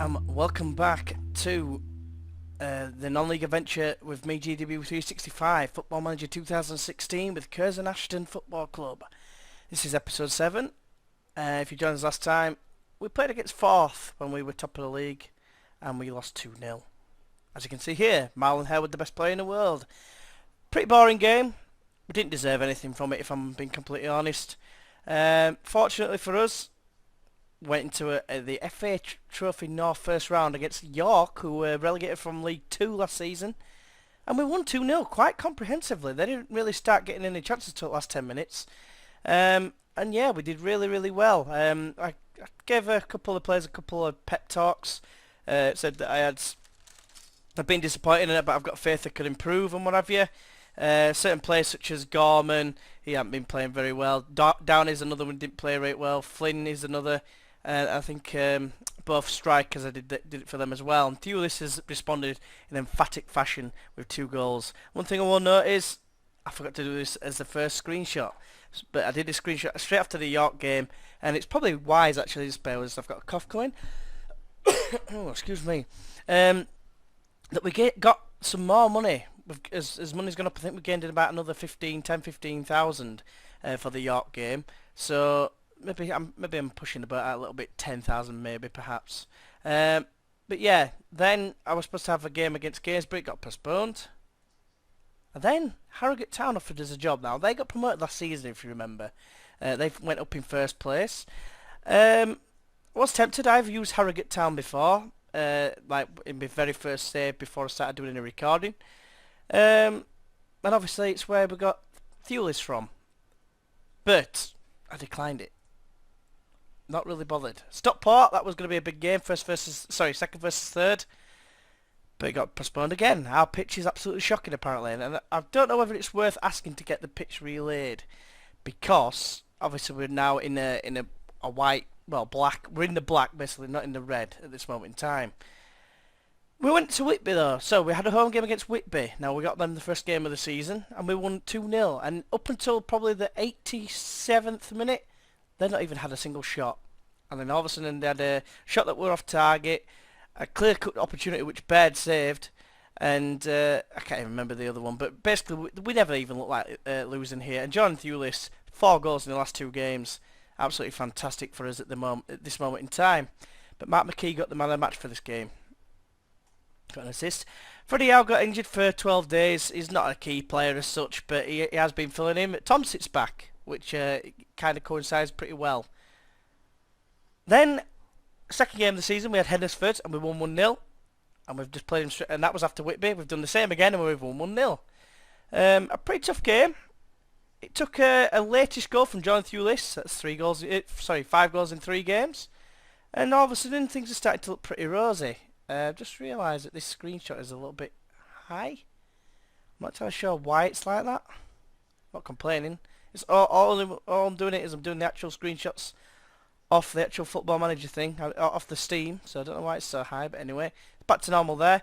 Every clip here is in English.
Welcome back to the non-league adventure with me, GW365, Football Manager 2016 with Curzon Ashton Football Club. This is episode 7. If you joined us last time, we played against Forth when we were top of the league and we lost 2-0. As you can see here, Marlon Harewood, the best player in the world. Pretty boring game. We didn't deserve anything from it, if I'm being completely honest. Fortunately for us, went into the FA Trophy North first round against York, who were relegated from League 2 last season. And we won 2-0 quite comprehensively. They didn't really start getting any chances till the last 10 minutes. And yeah, we did really, really well. I gave a couple of players a couple of pep talks. Said that I've been disappointed in it, but I've got faith I could improve and what have you. Certain players such as Gorman, he hasn't been playing very well. Down is another one, didn't play right well. Flynn is another. I think both strikers, I did it for them as well. And Thewlis has responded in emphatic fashion with 2 goals. One thing I will note is, I forgot to do this as the first screenshot, but I did a screenshot straight after the York game, and it's probably wise actually, this bears, I've got a cough going. Oh, excuse me. That we got some more money. As money's gone up, I think we gained in about another 15,000 for the York game. So maybe I'm pushing the boat out a little bit, 10,000 maybe perhaps. But yeah, then I was supposed to have a game against Gainsborough, it got postponed. And then Harrogate Town offered us a job now. They got promoted last season, if you remember. They went up in first place. I was tempted. I've used Harrogate Town before, like in my very first save before I started doing any recording. And obviously it's where we got Thewlis from. But I declined it. Not really bothered. Stockport, that was going to be a big game, second versus third. But it got postponed again. Our pitch is absolutely shocking apparently, and I don't know whether it's worth asking to get the pitch relaid, because obviously we're now in a white, well, black. We're in the black basically, not in the red at this moment in time. We went to Whitby though, so we had a home game against Whitby. Now we got them the first game of the season, and we won 2-0. And up until probably the 87th minute, they not even had a single shot. And then all of a sudden they had a shot that were off target, a clear-cut opportunity which Baird saved, and I can't even remember the other one. But basically, we never even looked like losing here. And John Thewlis, 4 goals in the last 2 games, absolutely fantastic for us at this moment in time. But Mark McKee got the man of the match for this game. Got an assist. Freddie Howe got injured for 12 days. He's not a key player as such, but he has been filling in. Tom sits back, which kind of coincides pretty well. Then, second game of the season, we had Hednesford and we won 1-0. And we've just played him straight, and that was after Whitby. We've done the same again and we've won 1-0. A pretty tough game. It took a latest goal from John Thewlis. That's 5 goals in 3 games. And all of a sudden things are starting to look pretty rosy. I've just realised that this screenshot is a little bit high. I'm not entirely sure why it's like that. I'm not complaining. It's all I'm doing it is I'm doing the actual screenshots off the actual Football Manager thing, off the Steam, so I don't know why it's so high, but anyway, back to normal there.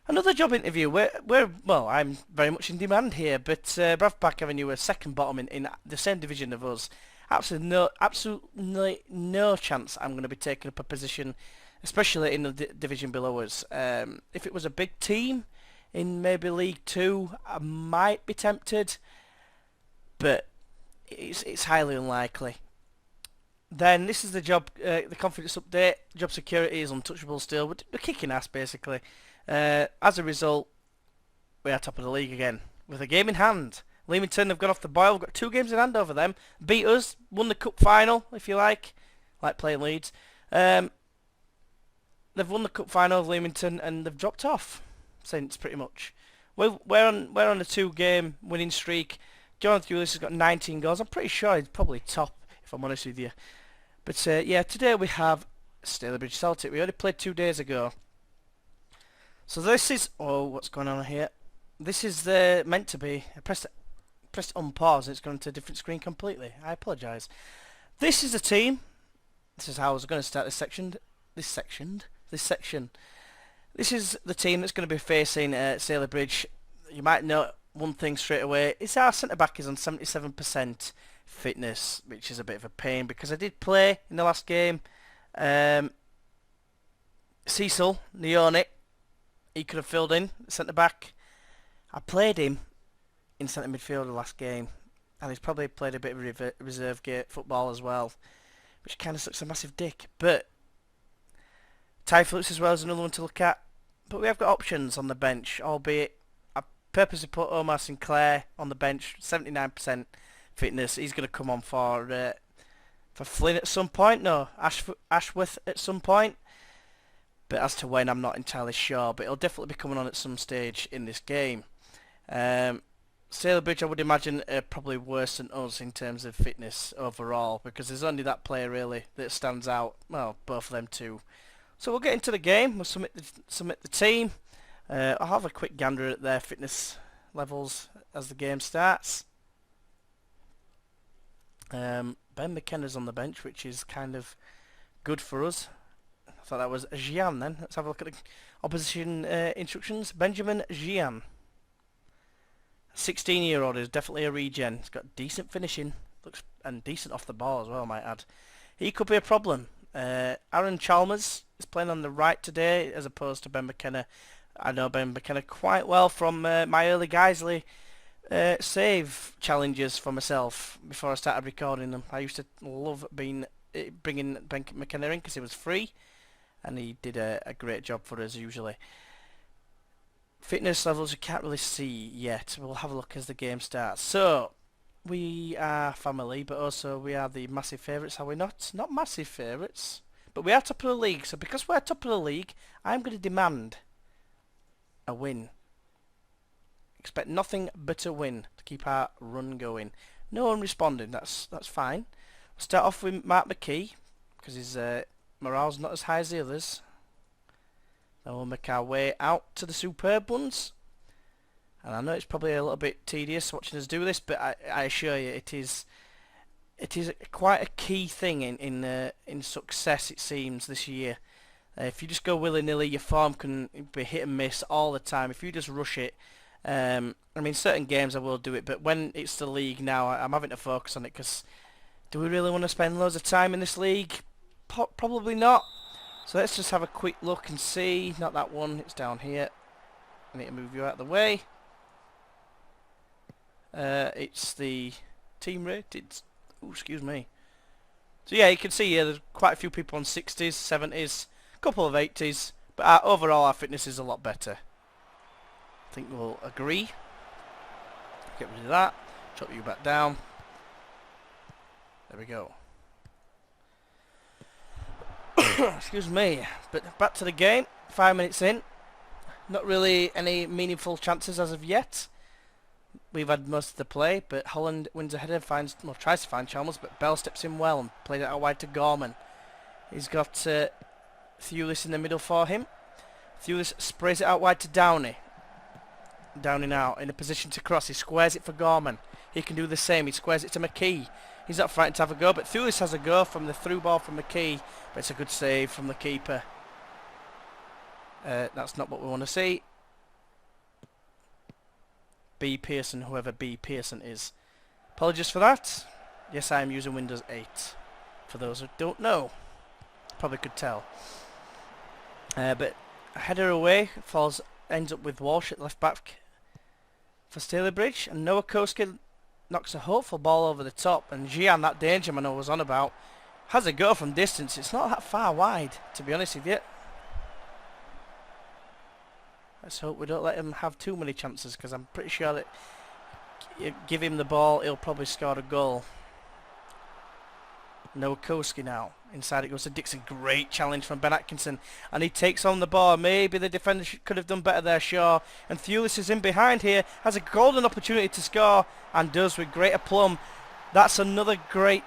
Another job interview. Well, I'm very much in demand here, but Bradford Avenue are second bottom in the same division of us. Absolutely no chance I'm going to be taking up a position, especially in the division below us. If it was a big team in maybe League 2, I might be tempted, but it's highly unlikely. Then this is the job, the confidence update. Job security is untouchable still. We're kicking ass basically. As a result, we are top of the league again with a game in hand. Leamington have gone off the boil. We've got 2 games in hand over them. Beat us, won the cup final, if you like playing Leeds. They've won the cup final of Leamington and they've dropped off since pretty much. We're on a 2-game winning streak. John Thewlis has got 19 goals. I'm pretty sure he's probably top, if I'm honest with you. But yeah, today we have Stalybridge Celtic. We only played 2 days ago. So this is... Oh, what's going on here? This is meant to be... I pressed unpause and it's gone to a different screen completely. I apologise. This is a team. This is how I was going to start this section. This is the team that's going to be facing Stalybridge. You might know one thing straight away. Is our centre-back is on 77% fitness, which is a bit of a pain because I did play in the last game. Cecil Leone, he could have filled in centre back. I played him in centre midfield the last game, and he's probably played a bit of reserve football as well, which kind of sucks a massive dick. But Ty Phillips as well is another one to look at. But we have got options on the bench, albeit I purposely put Omar Sinclair on the bench, 79% fitness. He's going to come on for Flynn at some point. No, Ashworth at some point. But as to when, I'm not entirely sure. But he'll definitely be coming on at some stage in this game. Stalybridge, I would imagine, are probably worse than us in terms of fitness overall, because there's only that player really that stands out. Well, both of them too. So we'll get into the game. We'll submit the team. I'll have a quick gander at their fitness levels as the game starts. Ben McKenna's on the bench, which is kind of good for us. I thought that was Gian then. Let's have a look at the opposition instructions. Benjamin Gian. 16-year-old is definitely a regen. He's got decent finishing, and decent off the ball as well, I might add. He could be a problem. Aaron Chalmers is playing on the right today as opposed to Ben McKenna. I know Ben McKenna quite well from my early Guiseley save challenges for myself before I started recording them. I used to love bringing Ben McKenna in because he was free, and he did a great job for us usually. Fitness levels we can't really see yet. We'll have a look as the game starts. So, we are family, but also we are the massive favourites, are we not? Not massive favourites, but we are top of the league. So because we're top of the league, I'm going to demand a win. Expect nothing but a win to keep our run going. No one responding, that's fine. We'll start off with Mark McKee, because his morale's not as high as the others. Then we'll make our way out to the superb ones. And I know it's probably a little bit tedious watching us do this, but I assure you it is quite a key thing in success, it seems, this year. If you just go willy-nilly, your form can be hit and miss all the time. If you just rush it, I mean, certain games I will do it, but when it's the league now, I'm having to focus on it, because do we really want to spend loads of time in this league? Probably not. So let's just have a quick look and see. Not that one, it's down here. I need to move you out of the way. It's the team rated. Oh, excuse me. So yeah, you can see here there's quite a few people on 60s, 70s, a couple of 80s, but overall our fitness is a lot better. I think we'll agree. Get rid of that. Chop you back down. There we go. Excuse me. But back to the game. 5 minutes in. Not really any meaningful chances as of yet. We've had most of the play, but Holland wins a header, tries to find Chalmers, but Bell steps in well and plays it out wide to Gorman. He's got Thewlis in the middle for him. Thewlis sprays it out wide to Downey. Downey now in a position to cross. He squares it for Gorman. He can do the same. He squares it to McKee. He's not frightened to have a go, but Thewlis has a go from the through ball from McKee, but it's a good save from the keeper. That's not what we want to see. B. Pearson, whoever B. Pearson is. Apologies for that. Yes, I am using Windows 8. For those who don't know. Probably could tell. But a header away, ends up with Walsh at left back for Stalybridge, and Noah Koski knocks a hopeful ball over the top, and Gian, that danger man I was on about, has a go from distance. It's not that far wide, to be honest with you. Let's hope we don't let him have too many chances, because I'm pretty sure that you give him the ball, he'll probably score a goal. Noah Koski now. Inside it goes to Dixon. Great challenge from Ben Atkinson. And he takes on the ball. Maybe the defender could have done better there, Shaw. And Thewlis is in behind here. Has a golden opportunity to score. And does with great aplomb. That's another great...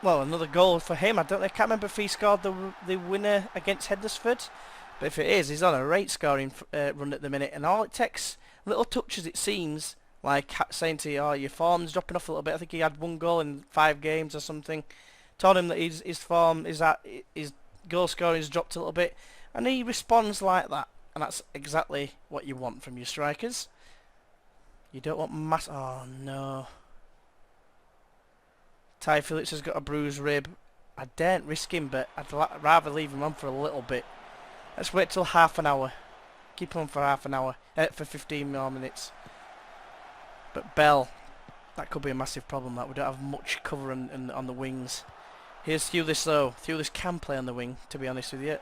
Well, another goal for him. I can't remember if he scored the winner against Heddersford. But if it is, he's on a great scoring run at the minute. And all it takes, little touches it seems, like saying to you, oh, your form's dropping off a little bit. I think he had 1 goal in 5 games or something. Told him that his form is that his goal scoring has dropped a little bit, and he responds like that, and that's exactly what you want from your strikers. You don't want oh no. Ty Phillips has got a bruised rib. I daren't risk him, but I'd rather leave him on for a little bit. Let's wait till half an hour. Keep on for half an hour. For 15 more minutes. But Bell, that could be a massive problem. That we don't have much cover on the wings. Here's Thewlis though. Thewlis can play on the wing, to be honest with you.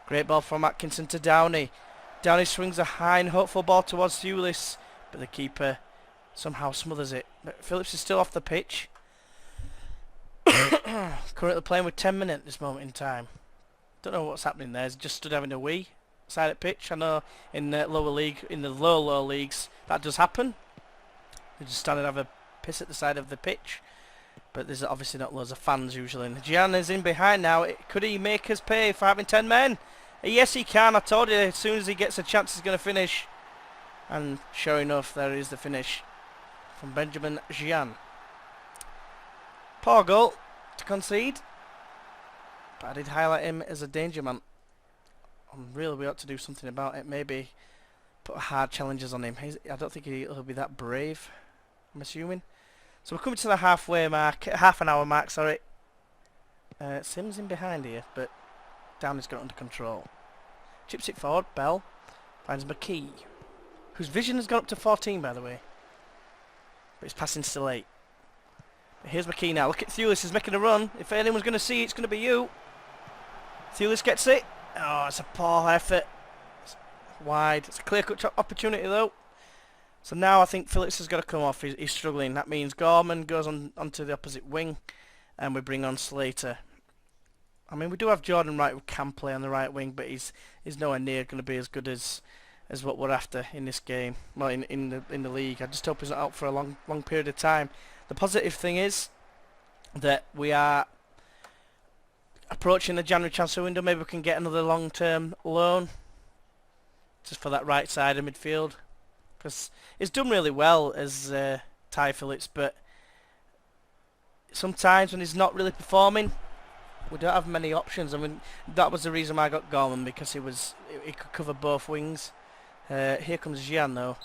Great ball from Atkinson to Downey. Downey swings a high and hopeful ball towards Thewlis, but the keeper somehow smothers it. But Phillips is still off the pitch. Currently playing with 10 minutes at this moment in time. Don't know what's happening there. He's just stood having a wee side at pitch. I know in the lower league, in the lower leagues, that does happen. They just stand and have a piss at the side of the pitch. But there's obviously not loads of fans usually. And Gian is in behind now. Could he make us pay for having 10 men? Yes, he can. I told you, as soon as he gets a chance, he's going to finish. And sure enough, there is the finish from Benjamin Gian. Poor goal to concede. But I did highlight him as a danger man. Really, we ought to do something about it. Maybe put hard challenges on him. I don't think he'll be that brave, I'm assuming. So we're coming to the halfway mark, half an hour mark, sorry. Sims in behind here, but Downey's got it under control. Chips it forward, Bell finds McKee, whose vision has gone up to 14 by the way. But his passing's still 8. But here's McKee now, look at Thewlis, he's making a run. If anyone's going to see it, it's going to be you. Thewlis gets it. Oh, it's a poor effort. It's wide, it's a clear-cut opportunity though. So now I think Phillips has got to come off. He's struggling. That means Gorman goes onto the opposite wing, and we bring on Slater. I mean, we do have Jordan Wright who can play on the right wing, but he's nowhere near going to be as good as what we're after in this game. Well, in the league. I just hope he's not out for a long period of time. The positive thing is that we are approaching the January transfer window. Maybe we can get another long-term loan just for that right side of midfield. Because it's done really well as Ty Phillips, but sometimes when he's not really performing, we don't have many options. I mean, that was the reason why I got Gorman, because he could cover both wings. Here comes Gian though,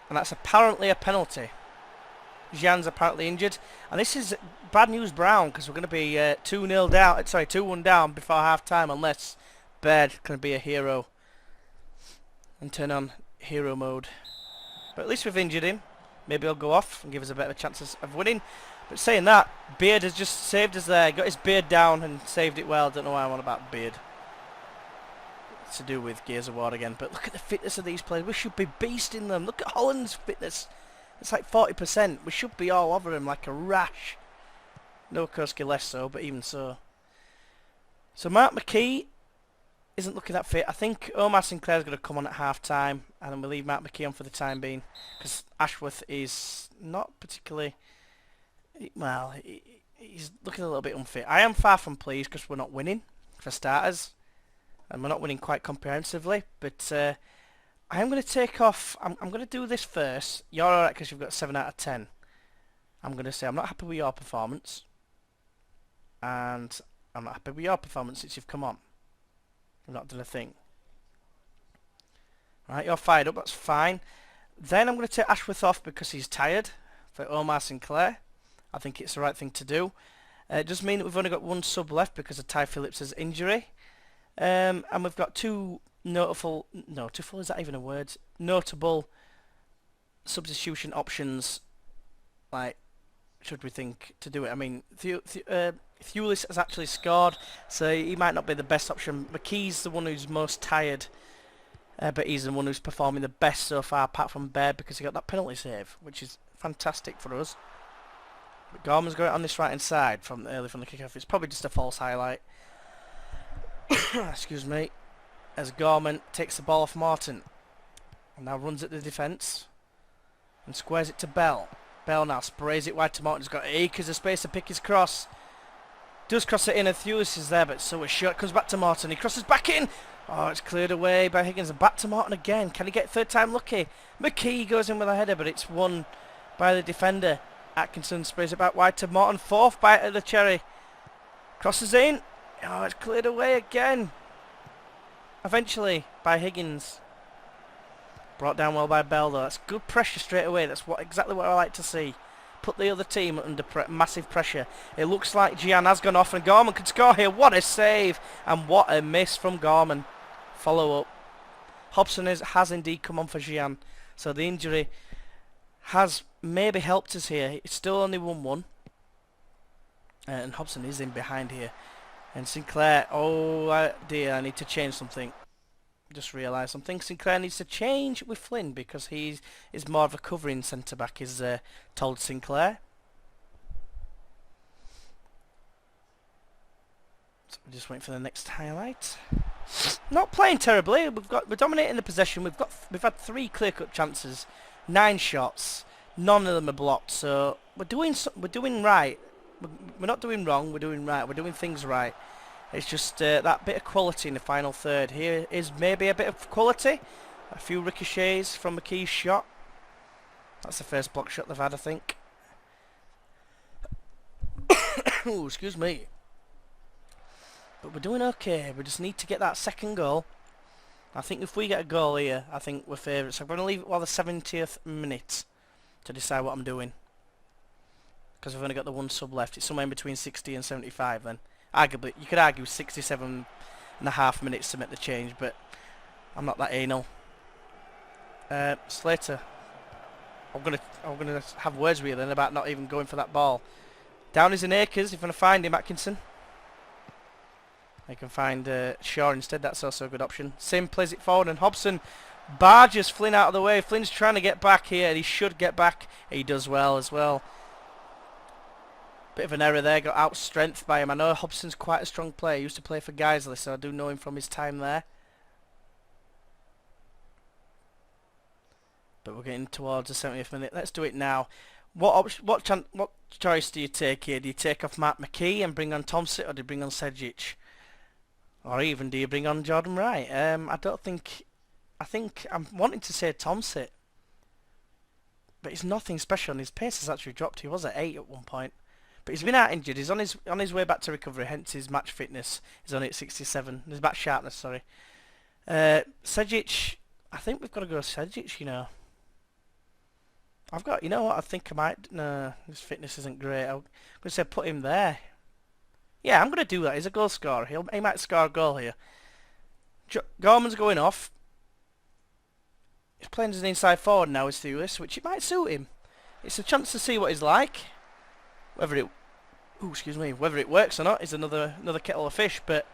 and that's apparently a penalty. Gian's apparently injured, and this is bad news Brown, because we're going to be 2-0 down. Sorry, 2-1 down before half time, unless Baird can be a hero and turn on hero mode. But at least we've injured him. Maybe he'll go off and give us a better chance of winning. But saying that, Beard has just saved us there. Got his beard down and saved it well. Don't know why I want about Beard. It's to do with Gears Award again. But look at the fitness of these players. We should be beasting them. Look at Holland's fitness. It's like 40%. We should be all over him like a rash. No Koski less so, but even so. So Mark McKee isn't looking that fit. I think Omar Sinclair's going to come on at half time, and then we'll leave Matt McKee on for the time being, because Ashworth is not particularly, well, he's looking a little bit unfit. I am far from pleased because we're not winning, for starters, and we're not winning quite comprehensively, but I am going to take off, I'm going to do this first. You're alright because you've got 7 out of 10. I'm going to say I'm not happy with your performance, and I'm not happy with your performance since you've come on. I've not done a thing. Right, you're fired up, that's fine. Then I'm going to take Ashworth off because he's tired for Omar Sinclair. I think it's the right thing to do. It does mean that we've only got one sub left because of Ty Phillips' injury. And we've got two notable, is that even a word? Notable substitution options, like, should we think to do it. I mean, Thewlis has actually scored, so he might not be the best option. McKee's the one who's most tired, but he's the one who's performing the best so far, apart from Baird, because he got that penalty save, which is fantastic for us. But Gorman's got it on this right-hand side from early from the kick-off. It's probably just a false highlight. Excuse me. As Gorman takes the ball off Morton, and now runs at the defence and squares it to Bell. Bell now sprays it wide to Morton. He's got acres of space to pick his cross. Does cross it in, and Thewlis is there, but so a shot comes back to Morton. He crosses back in. Oh, it's cleared away by Higgins, and back to Morton again. Can he get third time lucky? McKee goes in with a header, but it's won by the defender. Atkinson sprays it back wide to Morton. Fourth bite of the cherry. Crosses in. Oh, it's cleared away again. Eventually by Higgins. Brought down well by Bell though. That's good pressure straight away. That's exactly what I like to see. Put the other team under massive pressure. It looks like Gian has gone off and Gorman could score here. What a save and what a miss from Gorman. Follow up. Hobson has indeed come on for Gian, so the injury has maybe helped us here. It's still only 1-1. And Hobson is in behind here. And Sinclair, oh dear, I need to change something. Just realised something. Sinclair needs to change with Flynn because he is more of a covering centre-back, is told Sinclair. So we're just waiting for the next highlight. Not playing terribly. We're dominating the possession. We've had 3 clear-cut chances, 9 shots. None of them are blocked. So we're doing right. We're not doing wrong. We're doing right. We're doing things right. It's just that bit of quality in the final third. Here is maybe a bit of quality. A few ricochets from McKee's shot. That's the first block shot they've had, I think. Oh, excuse me. But we're doing okay. We just need to get that second goal. I think if we get a goal here, I think we're favourites. I'm going to leave it while the 70th minute to decide what I'm doing. Because we've only got the 1 sub left. It's somewhere in between 60 and 75 then. Arguably, you could argue 67.5 minutes to make the change, but I'm not that anal. Slater. I'm gonna have words with you then about not even going for that ball. Downey's in Akers. If you want to find him, Atkinson. You can find Shaw instead. That's also a good option. Sim plays it forward, and Hobson barges Flynn out of the way. Flynn's trying to get back here, and he should get back. He does well as well. Bit of an error there, got out-strengthed by him. I know Hobson's quite a strong player. He used to play for Guiseley, so I do know him from his time there. But we're getting towards the 70th minute. Let's do it now. What choice do you take here? Do you take off Matt McKee and bring on Thompson, or do you bring on Sedgic? Or even do you bring on Jordan Wright? I think I'm wanting to say Thompson. But he's nothing special, and his pace has actually dropped. He was at 8 at one point. But he's been out injured. He's on his way back to recovery, hence his match fitness. He's only at 67. His match sharpness, sorry. Sedgic, I think we've got to go Sedgic, you know. You know what, I think I might, no, his fitness isn't great. I'm going to say put him there. Yeah, I'm going to do that. He's a goal scorer. He might score a goal here. Gorman's going off. He's playing as an inside forward now with Thulis, which it might suit him. It's a chance to see what he's like. Whether it works or not is another kettle of fish, but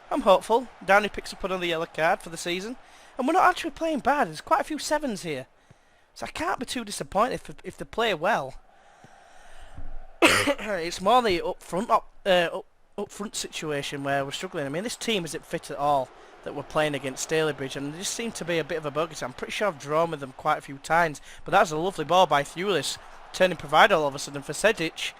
I'm hopeful. Downey picks up another yellow card for the season, and we're not actually playing bad. There's quite a few 7s here, so I can't be too disappointed if they play well. It's more the up front situation where we're struggling. I mean, this team isn't fit at all that we're playing against Stalybridge, and they just seem to be a bit of a bogey. I'm pretty sure I've drawn with them quite a few times, but that was a lovely ball by Thulis, turning provider all of a sudden for Sedgic.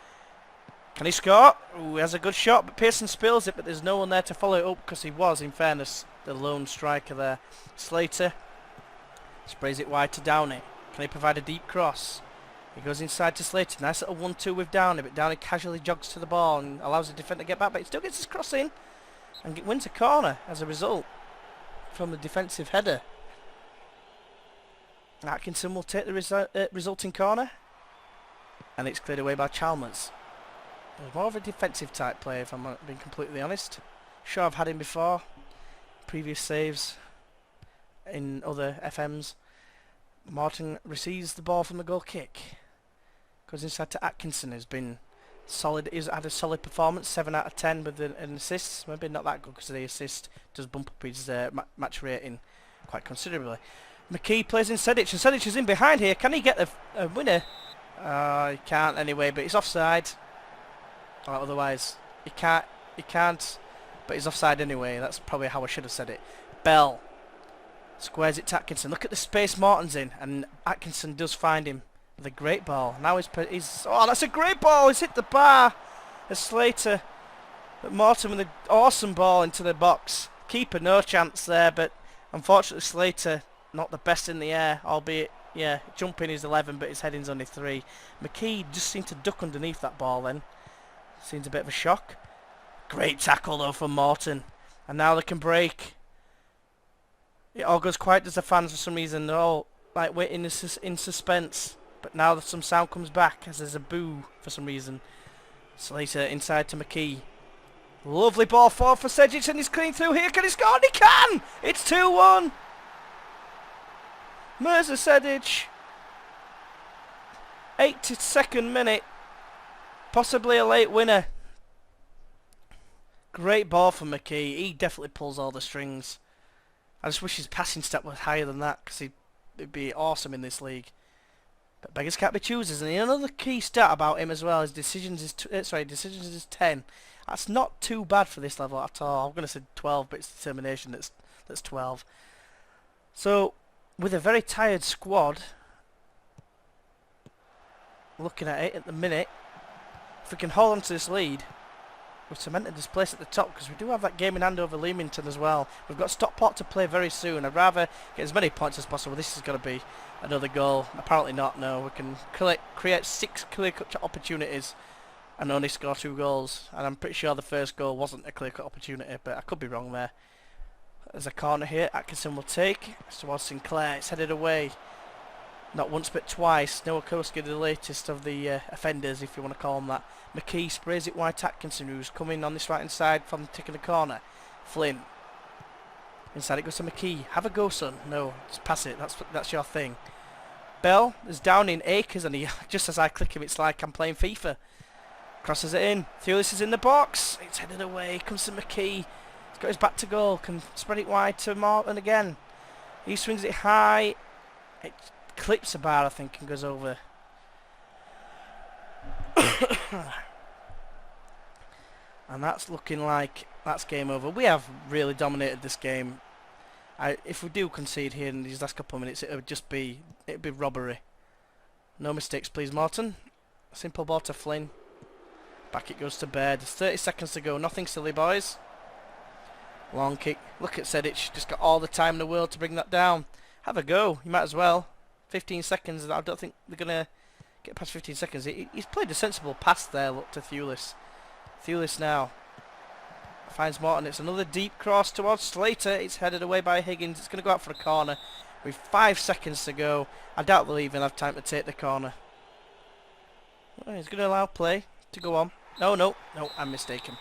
Can he score? Ooh, he has a good shot, but Pearson spills it, but there's no one there to follow it up because he was, in fairness, the lone striker there. Slater sprays it wide to Downey. Can he provide a deep cross? He goes inside to Slater. Nice little 1-2 with Downey, but Downey casually jogs to the ball and allows the defender to get back, but he still gets his cross in and wins a corner as a result from the defensive header. Atkinson will take the resulting corner, and it's cleared away by Chalmers. He's more of a defensive type player, if I'm being completely honest. Sure, I've had him before. Previous saves in other FMs. Martin receives the ball from the goal kick. Goes inside to Atkinson, who's been solid. He's had a solid performance, 7 out of 10 with an assist. Maybe not that good because the assist does bump up his match rating quite considerably. McKee plays in Sedgic, and Sedgic is in behind here. Can he get the winner? He can't anyway, but he's offside. Or otherwise, he can't, but he's offside anyway. That's probably how I should have said it. Bell squares it to Atkinson. Look at the space Morton's in, and Atkinson does find him with a great ball. Now he's oh, that's a great ball. He's hit the bar. As Slater, but Morton with an awesome ball into the box. Keeper no chance there, but unfortunately Slater not the best in the air, albeit yeah, jumping is 11, but his heading's only 3. McKee just seemed to duck underneath that ball then. Seems a bit of a shock. Great tackle though from Morton. And now they can break. It all goes quiet as the fans for some reason. They're all like waiting in suspense. But now some sound comes back as there's a boo for some reason. Slater inside to McKee. Lovely ball forward for Sejic, and he's clean through here. Can he score? And he can! It's 2-1. Mirza Sedic. 82nd minute. Possibly a late winner. Great ball from McKee. He definitely pulls all the strings. I just wish his passing stat was higher than that, because he'd be awesome in this league. But beggars can't be choosers, and another key stat about him as well is decisions is 10. That's not too bad for this level at all. I'm going to say 12, but it's determination that's 12. So, with a very tired squad, looking at it at the minute, if we can hold on to this lead, we've cemented this place at the top, because we do have that game in hand over Leamington as well. We've got Stockport to play very soon. I'd rather get as many points as possible. This is going to be another goal. Apparently not, no. We can create 6 clear-cut opportunities and only score 2 goals. And I'm pretty sure the first goal wasn't a clear-cut opportunity, but I could be wrong there. There's a corner here. Atkinson will take. It's towards Sinclair. It's headed away. Not once but twice. Nowakowski, the latest of the offenders, if you want to call him that. McKee sprays it wide to Atkinson, who's coming on this right hand side from taking the corner. Flynn. Inside it goes to McKee. Have a go, son. No, just pass it. That's your thing. Bell is down in acres, and he just as I click him, it's like I'm playing FIFA. Crosses it in. Thewlis is in the box. It's headed away. Comes to McKee. He's got his back to goal. Can spread it wide to Morton again. He swings it high. It clips a bar, I think, and goes over. And that's looking like that's game over. We have really dominated this game. If we do concede here in these last couple of minutes, it'd be robbery. No mistakes, please, Morton. Simple ball to Flynn. Back it goes to Baird. There's 30 seconds to go. Nothing silly, boys. Long kick. Look at Sedic. Just got all the time in the world to bring that down. Have a go. You might as well. 15 seconds. I don't think they're going to get past 15 seconds. He's played a sensible pass there, look, to Thewlis. Thewlis now finds Morton. It's another deep cross towards Slater. It's headed away by Higgins. It's going to go out for a corner with 5 seconds to go. I doubt they'll even have time to take the corner. Well, he's going to allow play to go on. No, I'm mistaken.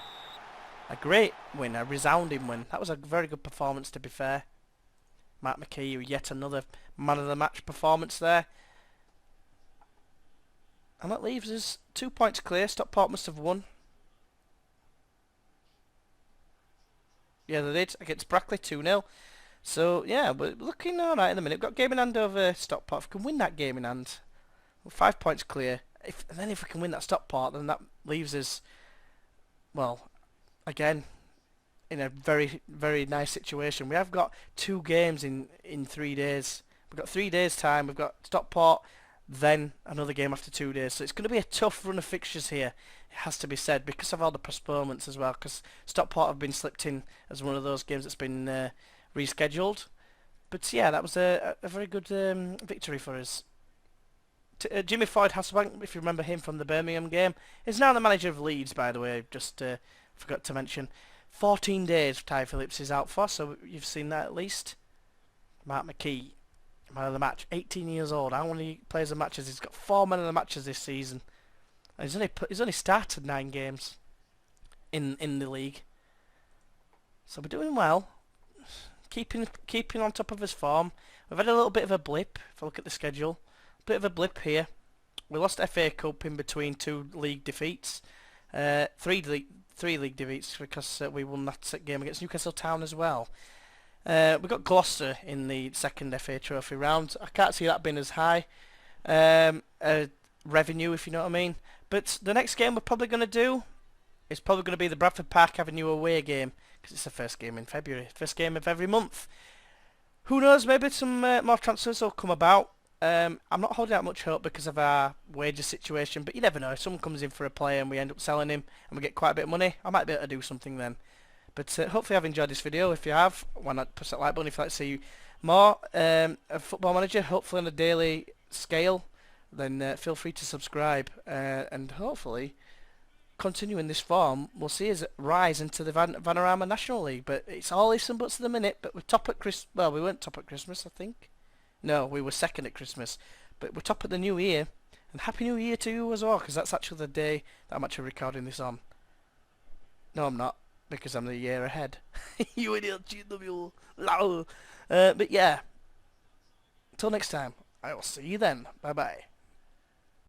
A great win, a resounding win. That was a very good performance, to be fair. Matt McKee, yet another man of the match performance there. And that leaves us 2 points clear. Stockport must have won. Yeah, they did against Brackley 2-0. So, yeah, we're looking alright in the minute. We've got game in hand over Stockport. If we can win that game in hand, we're 5 points clear. And then if we can win that Stockport, then that leaves us, well, again, in a very, very nice situation. We have got 2 games in 3 days. We've got 3 days time. We've got Stockport, then another game after 2 days. So it's going to be a tough run of fixtures here, it has to be said, because of all the postponements as well, because Stockport have been slipped in as one of those games that's been rescheduled. But yeah, that was a very good victory for us. Jimmy Floyd Hasselbank, if you remember him from the Birmingham game, is now the manager of Leeds, by the way. Just forgot to mention. 14 days Ty Phillips is out for, so you've seen that at least. Mark McKee, man of the match, 18 years old. How many players of matches? He's got 4 men of the matches this season. And he's only started 9 games in the league. So we're doing well. Keeping on top of his form. We've had a little bit of a blip, if I look at the schedule. Bit of a blip here. We lost FA Cup in between 2 league defeats. 3 league defeats because we won that game against Newcastle Town as well. We got Gloucester in the second FA Trophy round. I can't see that being as high revenue, if you know what I mean. But the next game we're probably going to do is probably going to be the Bradford Park Avenue away game, because it's the first game in February, first game of every month. Who knows, maybe some more transfers will come about. I'm not holding out much hope because of our wages situation, but you never know. If someone comes in for a player and we end up selling him and we get quite a bit of money, I might be able to do something then. But hopefully I've enjoyed this video. If you have, why not press that like button if you'd like to see more of Football Manager, hopefully on a daily scale. Then feel free to subscribe, and hopefully continuing this form we'll see us rise into the Vanarama National League. But it's all ifs and buts at the minute. But we're top at well, we weren't top at Christmas, I think. No, we were second at Christmas, but we're top at the New Year, and Happy New Year to you as well, because that's actually the day that I'm actually recording this on. No, I'm not. because I'm the year ahead. You idiot, GW. Lol. But yeah, until next time, I will see you then. Bye bye.